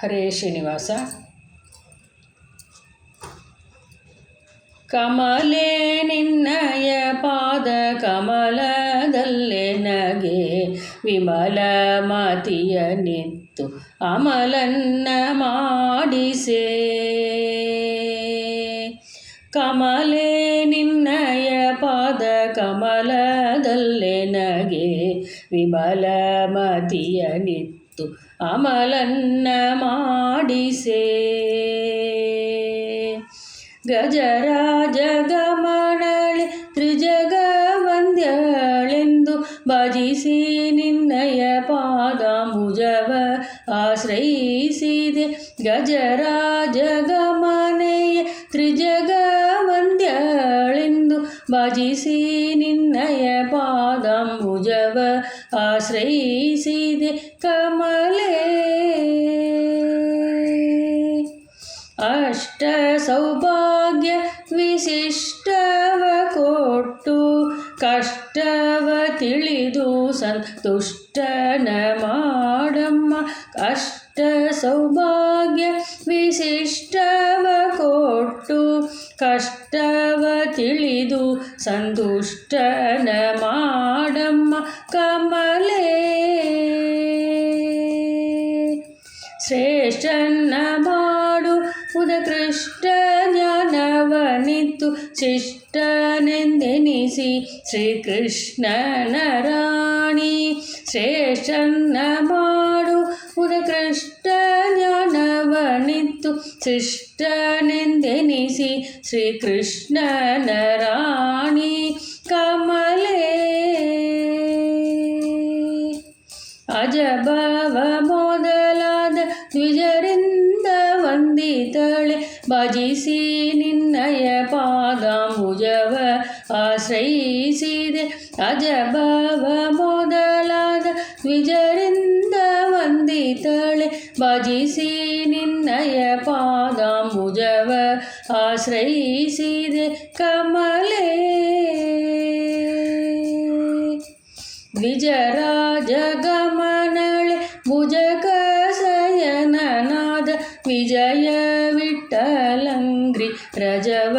ಹರೇ ಶ್ರೀನಿವಾಸ. ಕಮಲೆ ನಿನ್ನಯ ಪಾದ ಕಮಲದಲ್ಲೇ ನಗೆ ವಿಮಲ ಮತಿಯ ನಿತ್ತು ಅಮಲನ್ನ ಮಾಡಿಸೆ. ಕಮಲೆ ನಿನ್ನಯ ಪಾದ ಕಮಲದಲ್ಲೇ ನಗೆ ವಿಮಲ ಮತಿಯ ನಿತ್ತು ಅಮಲನ್ನ ಮಾಡಿಸೆ. ಗಜರಾಜ ಗಮನಳೆ ತ್ರಿಜಗ ವಂದ್ಯಳೆಂದು ಭಜಿಸಿ ನಿನ್ನಯ ಪಾದಾಂಬುಜವ ಆಶ್ರಯಿಸಿದೆ. ಗಜರಾಜ ಗಮನೆಯ ತ್ರಿಜಗ ವಂದ್ಯಳೆಂದು ಭಜಿಸಿ ನಿನ್ನಯ ಪಾದಾಂಬುಜವ ಆಶ್ರಯಿಸಿದೆ. ಕಮಲೆ ಅಷ್ಟ ಸೌಭಾಗ್ಯ ವಿಶಿಷ್ಟವ ಕೊಟ್ಟು ಕಷ್ಟವ ತಿಳಿದು ಸಂತುಷ್ಟನ ಮಾಡಮ್ಮ. ಅಷ್ಟ ಸೌಭಾಗ್ಯ ವಿಶಿಷ್ಟವ ಕೊಟ್ಟು ಕಷ್ಟವ ತಿಳಿದು ಸಂತುಷ್ಟನ ಮಾಡಮ್ಮ. ಕಮಲೆ ಶ್ರೇಷ್ಠನ ಮಾಡು ಉದ ಕೃಷ್ಣ ಜ್ಞಾನವನಿತ್ತು ಶಿಷ್ಟನೆಂದೆನಿಸಿ ಶ್ರೀಕೃಷ್ಣನ ರಾಣಿ. ಶ್ರೇಷ್ಠನ ಮಾಡು ಉದ ಕೃಷ್ಣ ಜ್ಞಾನವನಿತ್ತು ಶಿಷ್ಟನೆಂದೆನಿಸಿ ಶ್ರೀಕೃಷ್ಣನ ರಾಣಿ. ಕಮಲೆ ಅಜಭವ ಮೊದಲಾದ ದ್ವಿಜರಿಂದ ವಂದಿತಳೆ ಭಜಿಸಿ ನಿನ್ನಯ ಪಾದಾಂಬುಜವ ಆಶ್ರಯಿಸಿದೆ. ಅಜಭವ ಮೊದಲಾದ ದ್ವಿಜರಿಂದ ವಂದಿತಳೆ ಭಜಿಸಿ ನಿನ್ನಯ ಪಾದಾಂಬುಜವ ಆಶ್ರಯಿಸಿದೆ. ಕಮಲೆ ದ್ವಿಜರಾಜ ಗಮನಳೆ ಭುಜಗ ಶಯನನಾದ ವಿಜಯ ವಿಠ್ಠಲಂಗ್ರಿ ರಜವ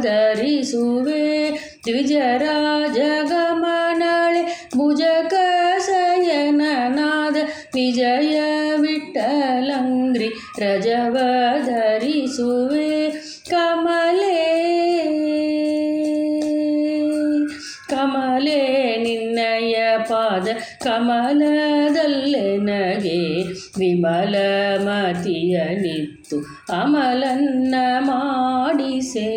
ಧರಿಸುವೆ. ದ್ವಿಜರಾಜ ಗಮನಳೆ ಭುಜಗ ಶಯನನಾದ ವಿಜಯ ವಿಠ್ಠಲಂಗ್ರಿ ರಜವ ಧರಿಸುವೆ. ಕಮಲೆ ಕಮಲೆ ನಿನ್ನಯ ಪಾದ ಕಮಲದಲ್ಲೇ ನಗೆ ವಿಮಲ ಮತಿಯ ನಿತ್ತು ಅಮಲನ್ನ ಮಾಡಿಸೆ.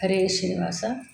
ಹರೇ ಶ್ರೀನಿವಾಸ.